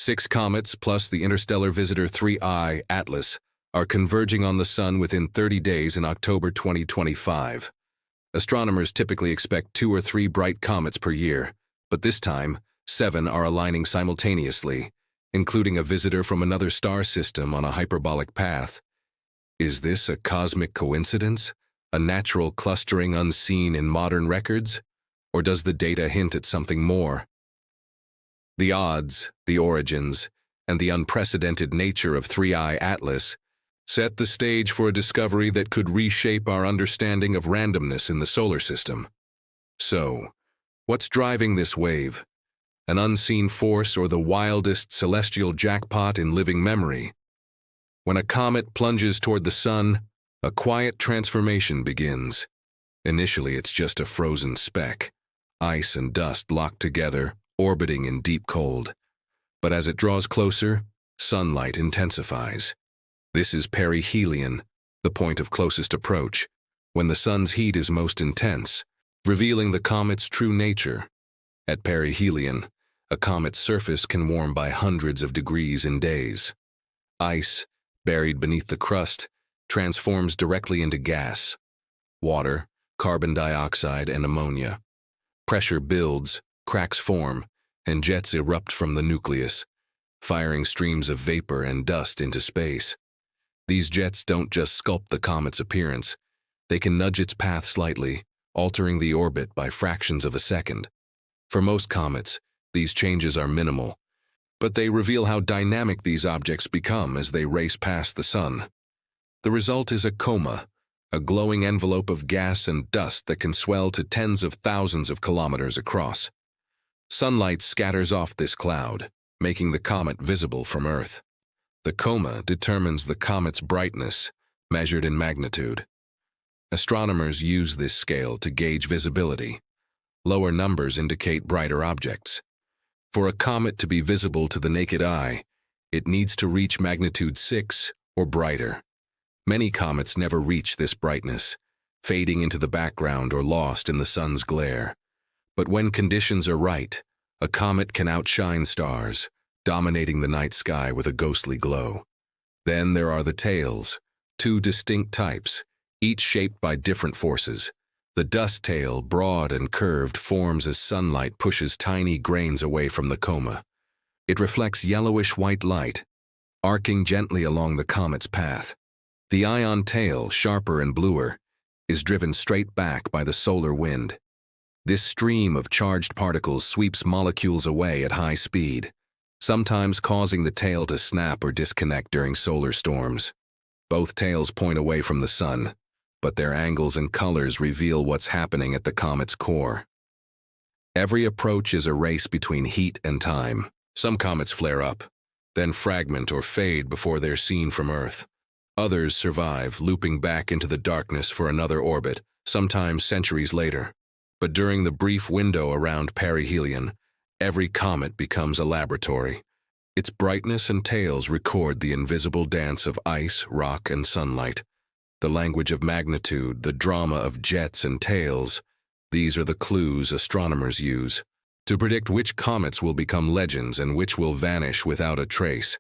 6 comets plus the interstellar visitor 3I, Atlas, are converging on the Sun within 30 days in October 2025. Astronomers typically expect 2 or 3 bright comets per year, but this time, 7 are aligning simultaneously, including a visitor from another star system on a hyperbolic path. Is this a cosmic coincidence? A natural clustering unseen in modern records? Or does the data hint at something more? The odds, the origins, and the unprecedented nature of 3I Atlas set the stage for a discovery that could reshape our understanding of randomness in the solar system. So, what's driving this wave? An unseen force or the wildest celestial jackpot in living memory? When a comet plunges toward the Sun, a quiet transformation begins. Initially, it's just a frozen speck, ice and dust locked together, orbiting in deep cold. But as it draws closer, sunlight intensifies. This is perihelion, the point of closest approach, when the Sun's heat is most intense, revealing the comet's true nature. At perihelion, a comet's surface can warm by hundreds of degrees in days. Ice, buried beneath the crust, transforms directly into gas. Water, carbon dioxide, and ammonia. Pressure builds, cracks form, and jets erupt from the nucleus, firing streams of vapor and dust into space. These jets don't just sculpt the comet's appearance, they can nudge its path slightly, altering the orbit by fractions of a second. For most comets, these changes are minimal, but they reveal how dynamic these objects become as they race past the Sun. The result is a coma, a glowing envelope of gas and dust that can swell to tens of thousands of kilometers across. Sunlight scatters off this cloud, making the comet visible from Earth. The coma determines the comet's brightness, measured in magnitude. Astronomers use this scale to gauge visibility. Lower numbers indicate brighter objects. For a comet to be visible to the naked eye, it needs to reach magnitude 6 or brighter. Many comets never reach this brightness, fading into the background or lost in the Sun's glare. But when conditions are right, a comet can outshine stars, dominating the night sky with a ghostly glow. Then there are the tails, 2 distinct types, each shaped by different forces. The dust tail, broad and curved, forms as sunlight pushes tiny grains away from the coma. It reflects yellowish-white light, arcing gently along the comet's path. The ion tail, sharper and bluer, is driven straight back by the solar wind. This stream of charged particles sweeps molecules away at high speed, sometimes causing the tail to snap or disconnect during solar storms. Both tails point away from the Sun, but their angles and colors reveal what's happening at the comet's core. Every approach is a race between heat and time. Some comets flare up, then fragment or fade before they're seen from Earth. Others survive, looping back into the darkness for another orbit, sometimes centuries later. But during the brief window around perihelion, every comet becomes a laboratory. Its brightness and tails record the invisible dance of ice, rock, and sunlight. The language of magnitude, the drama of jets and tails, these are the clues astronomers use to predict which comets will become legends and which will vanish without a trace.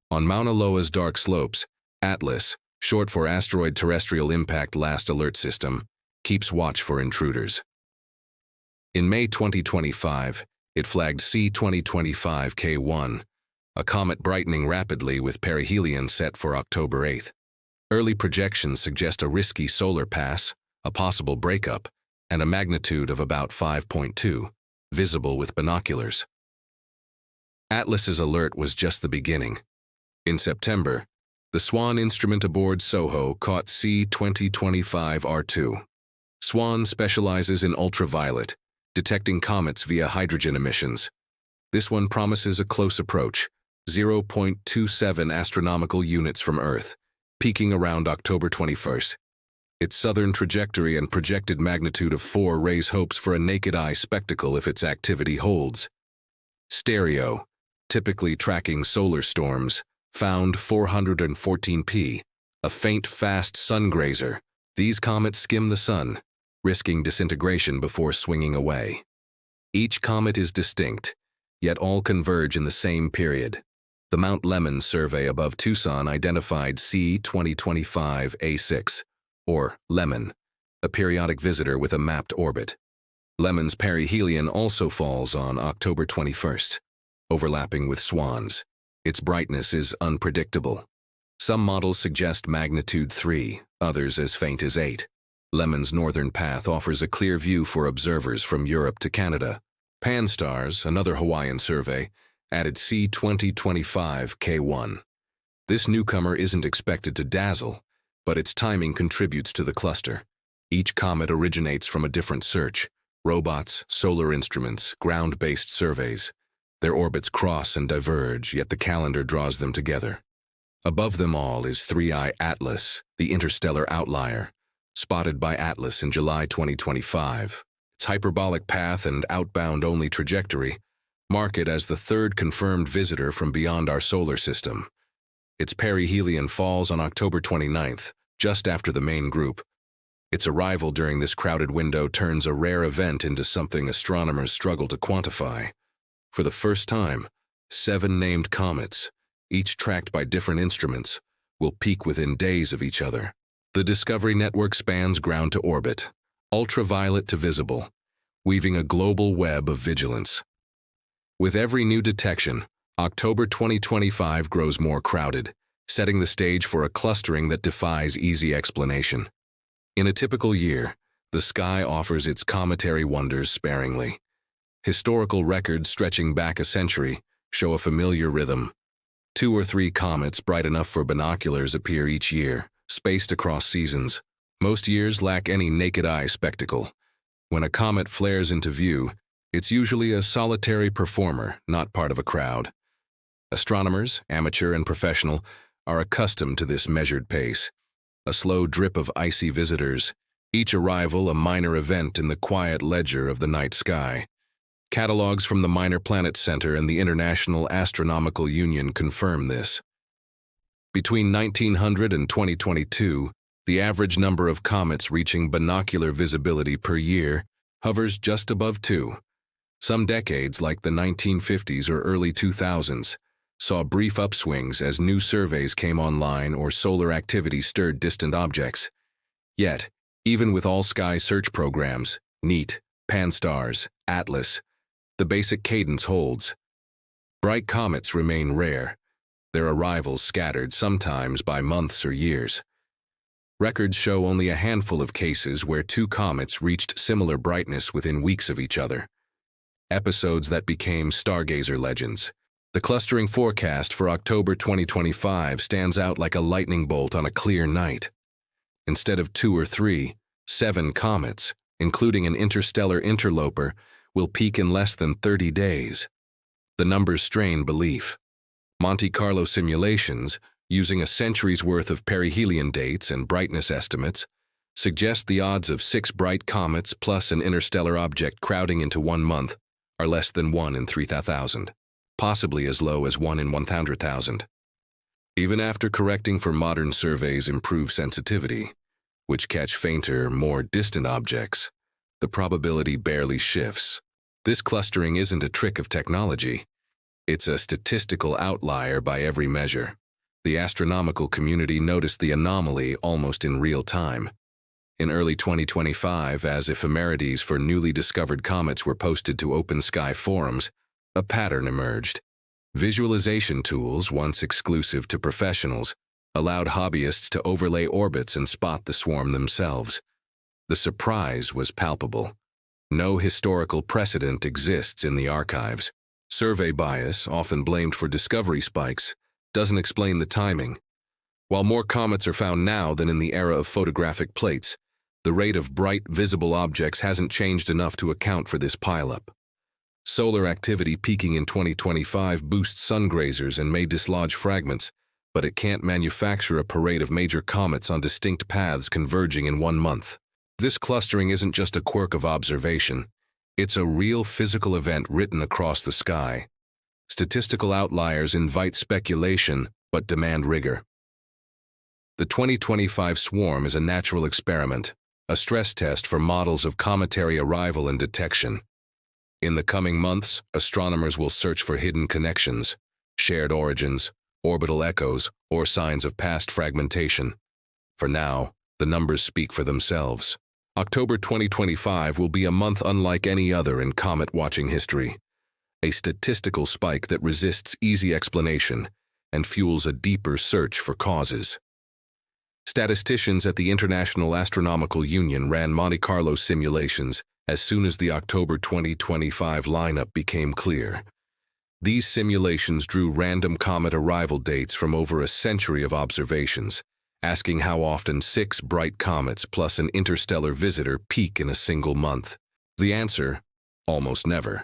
On Mauna Loa's dark slopes, Atlas, short for Asteroid Terrestrial Impact Last Alert System, keeps watch for intruders. In May 2025, it flagged C-2025K1, a comet brightening rapidly with perihelion set for October 8th. Early projections suggest a risky solar pass, a possible breakup, and a magnitude of about 5.2, visible with binoculars. Atlas's alert was just the beginning. In September, the SWAN instrument aboard SOHO caught C-2025R2. SWAN specializes in ultraviolet, detecting comets via hydrogen emissions. This one promises a close approach, 0.27 astronomical units from Earth, peaking around October 21st. Its southern trajectory and projected magnitude of 4 raise hopes for a naked-eye spectacle if its activity holds. Stereo, typically tracking solar storms, found 414P, a faint, fast sun grazer. These comets skim the Sun, risking disintegration before swinging away. Each comet is distinct, yet all converge in the same period. The Mount Lemmon survey above Tucson identified C 2025A6, or Lemmon, a periodic visitor with a mapped orbit. Lemmon's perihelion also falls on October 21st, overlapping with SWAN's. Its brightness is unpredictable. Some models suggest magnitude 3, others as faint as 8. Lemmon's northern path offers a clear view for observers from Europe to Canada. Pan-STARRS, another Hawaiian survey, added C 2025K1. This newcomer isn't expected to dazzle, but its timing contributes to the cluster. Each comet originates from a different search: robots, solar instruments, ground-based surveys. Their orbits cross and diverge, yet the calendar draws them together. Above them all is 3I Atlas, the interstellar outlier, spotted by Atlas in July 2025. Its hyperbolic path and outbound-only trajectory mark it as the third confirmed visitor from beyond our solar system. Its perihelion falls on October 29th, just after the main group. Its arrival during this crowded window turns a rare event into something astronomers struggle to quantify. For the first time, 7 named comets, each tracked by different instruments, will peak within days of each other. The Discovery Network spans ground to orbit, ultraviolet to visible, weaving a global web of vigilance. With every new detection, October 2025 grows more crowded, setting the stage for a clustering that defies easy explanation. In a typical year, the sky offers its cometary wonders sparingly. Historical records stretching back a century show a familiar rhythm. 2 or 3 comets bright enough for binoculars appear each year, spaced across seasons. Most years lack any naked eye spectacle. When a comet flares into view, it's usually a solitary performer, not part of a crowd. Astronomers, amateur and professional, are accustomed to this measured pace. A slow drip of icy visitors, each arrival a minor event in the quiet ledger of the night sky. Catalogs from the Minor Planet Center and the International Astronomical Union confirm this. Between 1900 and 2022, the average number of comets reaching binocular visibility per year hovers just above 2. Some decades, like the 1950s or early 2000s, saw brief upswings as new surveys came online or solar activity stirred distant objects. Yet, even with all-sky search programs, NEAT, Pan-STARRS, Atlas, the basic cadence holds. Bright comets remain rare, their arrivals scattered sometimes by months or years. Records show only a handful of cases where 2 comets reached similar brightness within weeks of each other. Episodes that became stargazer legends. The clustering forecast for October 2025 stands out like a lightning bolt on a clear night. Instead of 2 or 3, 7 comets, including an interstellar interloper, will peak in less than 30 days. The numbers strain belief. Monte Carlo simulations, using a century's worth of perihelion dates and brightness estimates, suggest the odds of 6 bright comets plus an interstellar object crowding into 1 month are less than 1 in 3,000, possibly as low as 1 in 100,000. Even after correcting for modern surveys' improved sensitivity, which catch fainter, more distant objects, the probability barely shifts. This clustering isn't a trick of technology. It's a statistical outlier by every measure. The astronomical community noticed the anomaly almost in real time. In early 2025, as ephemerides for newly discovered comets were posted to open sky forums, a pattern emerged. Visualization tools, once exclusive to professionals, allowed hobbyists to overlay orbits and spot the swarm themselves. The surprise was palpable. No historical precedent exists in the archives. Survey bias, often blamed for discovery spikes, doesn't explain the timing. While more comets are found now than in the era of photographic plates, the rate of bright, visible objects hasn't changed enough to account for this pileup. Solar activity peaking in 2025 boosts sun grazers and may dislodge fragments, but it can't manufacture a parade of major comets on distinct paths converging in 1 month. This clustering isn't just a quirk of observation. It's a real physical event written across the sky. Statistical outliers invite speculation, but demand rigor. The 2025 swarm is a natural experiment, a stress test for models of cometary arrival and detection. In the coming months, astronomers will search for hidden connections, shared origins, orbital echoes, or signs of past fragmentation. For now, the numbers speak for themselves. October 2025 will be a month unlike any other in comet watching history. A statistical spike that resists easy explanation and fuels a deeper search for causes. Statisticians at the International Astronomical Union ran Monte Carlo simulations as soon as the October 2025 lineup became clear. These simulations drew random comet arrival dates from over a century of observations, asking how often 6 bright comets plus an interstellar visitor peak in a single month. The answer: almost never.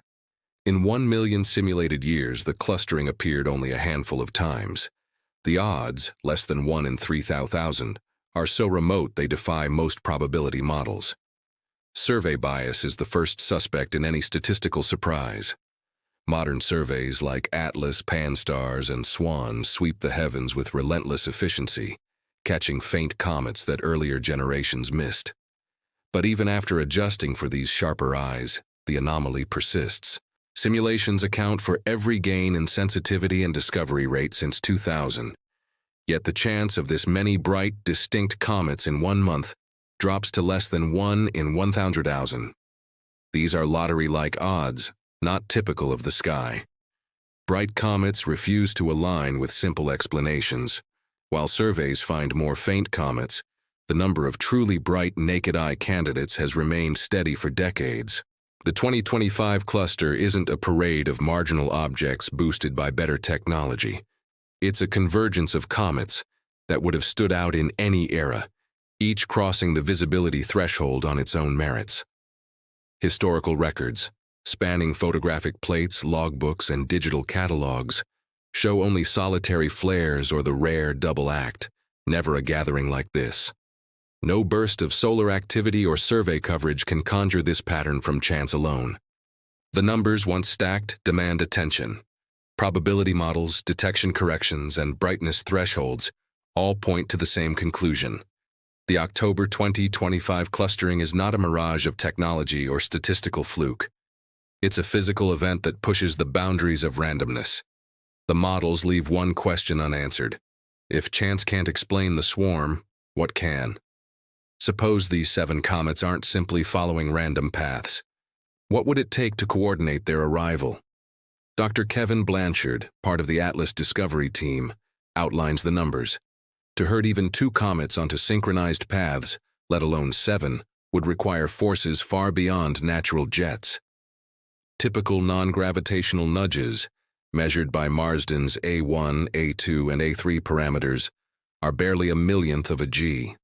In 1 million simulated years, the clustering appeared only a handful of times. The odds, less than 1 in 3,000, are so remote they defy most probability models. Survey bias is the first suspect in any statistical surprise. Modern surveys like ATLAS, PanSTARRS, and SWAN sweep the heavens with relentless efficiency, catching faint comets that earlier generations missed. But even after adjusting for these sharper eyes, the anomaly persists. Simulations account for every gain in sensitivity and discovery rate since 2000. Yet the chance of this many bright, distinct comets in 1 month drops to less than 1 in 100,000. These are lottery-like odds, not typical of the sky. Bright comets refuse to align with simple explanations. While surveys find more faint comets, the number of truly bright naked-eye candidates has remained steady for decades. The 2025 cluster isn't a parade of marginal objects boosted by better technology. It's a convergence of comets that would have stood out in any era, each crossing the visibility threshold on its own merits. Historical records, spanning photographic plates, logbooks, and digital catalogs, show only solitary flares or the rare double act, never a gathering like this. No burst of solar activity or survey coverage can conjure this pattern from chance alone. The numbers, once stacked, demand attention. Probability models, detection corrections, and brightness thresholds all point to the same conclusion. The October 2025 clustering is not a mirage of technology or statistical fluke. It's a physical event that pushes the boundaries of randomness. The models leave one question unanswered. If chance can't explain the swarm, what can? Suppose these 7 comets aren't simply following random paths. What would it take to coordinate their arrival? Dr. Kevin Blanchard, part of the ATLAS Discovery team, outlines the numbers. To herd even 2 comets onto synchronized paths, let alone 7, would require forces far beyond natural jets. Typical non-gravitational nudges, measured by Marsden's A1, A2, and A3 parameters, are barely a millionth of a G.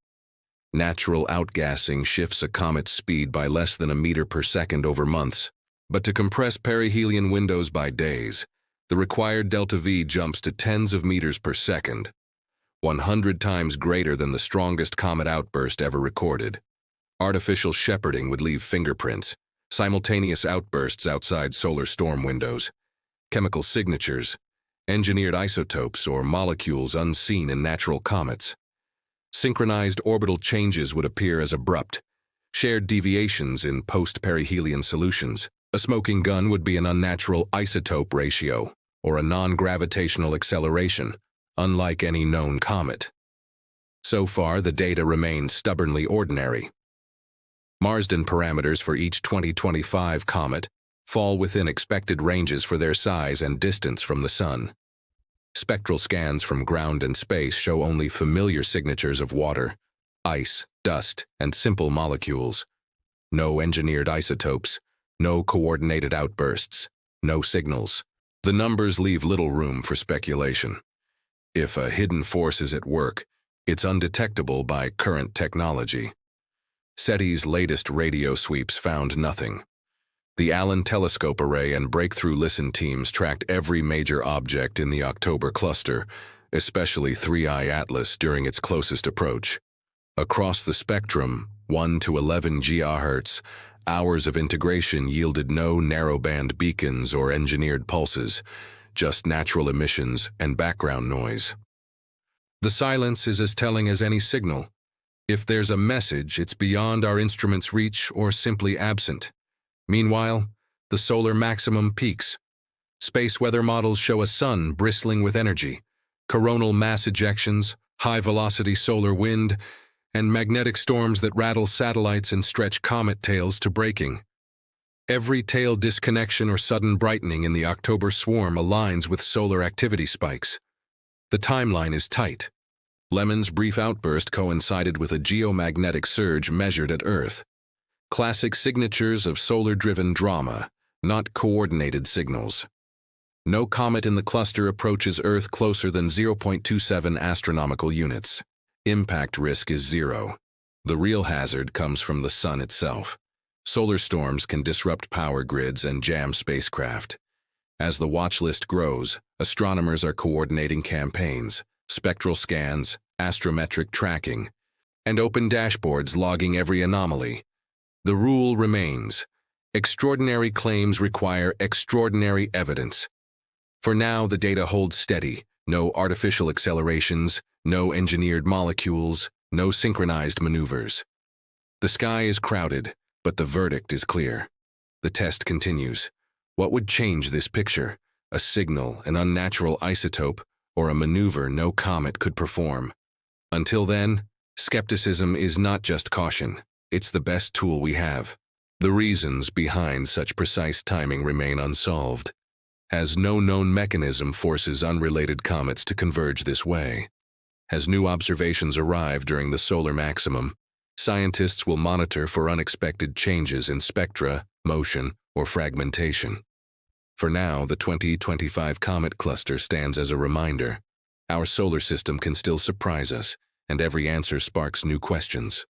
Natural outgassing shifts a comet's speed by less than a meter per second over months, but to compress perihelion windows by days, the required delta V jumps to tens of meters per second, 100 times greater than the strongest comet outburst ever recorded. Artificial shepherding would leave fingerprints, simultaneous outbursts outside solar storm windows, chemical signatures, engineered isotopes or molecules unseen in natural comets. Synchronized orbital changes would appear as abrupt, shared deviations in post-perihelion solutions. A smoking gun would be an unnatural isotope ratio, or a non-gravitational acceleration, unlike any known comet. So far, the data remains stubbornly ordinary. Marsden parameters for each 2025 comet fall within expected ranges for their size and distance from the Sun. Spectral scans from ground and space show only familiar signatures of water, ice, dust, and simple molecules. No engineered isotopes, no coordinated outbursts, no signals. The numbers leave little room for speculation. If a hidden force is at work, it's undetectable by current technology. SETI's latest radio sweeps found nothing. The Allen Telescope Array and Breakthrough Listen teams tracked every major object in the October cluster, especially 3I Atlas during its closest approach. Across the spectrum, 1 to 11 GHz, hours of integration yielded no narrowband beacons or engineered pulses, just natural emissions and background noise. The silence is as telling as any signal. If there's a message, it's beyond our instrument's reach or simply absent. Meanwhile, the solar maximum peaks. Space weather models show a sun bristling with energy, coronal mass ejections, high-velocity solar wind, and magnetic storms that rattle satellites and stretch comet tails to breaking. Every tail disconnection or sudden brightening in the October swarm aligns with solar activity spikes. The timeline is tight. Lemmon's brief outburst coincided with a geomagnetic surge measured at Earth. Classic signatures of solar-driven drama, not coordinated signals. No comet in the cluster approaches Earth closer than 0.27 astronomical units. Impact risk is zero. The real hazard comes from the sun itself. Solar storms can disrupt power grids and jam spacecraft. As the watch list grows, astronomers are coordinating campaigns, spectral scans, astrometric tracking, and open dashboards logging every anomaly. The rule remains: extraordinary claims require extraordinary evidence. For now, the data holds steady. No artificial accelerations, no engineered molecules, no synchronized maneuvers. The sky is crowded, but the verdict is clear. The test continues. What would change this picture? A signal, an unnatural isotope, or a maneuver no comet could perform? Until then, skepticism is not just caution. It's the best tool we have. The reasons behind such precise timing remain unsolved, as no known mechanism forces unrelated comets to converge this way. As new observations arrive during the solar maximum, scientists will monitor for unexpected changes in spectra, motion, or fragmentation. For now, the 2025 comet cluster stands as a reminder. Our solar system can still surprise us, and every answer sparks new questions.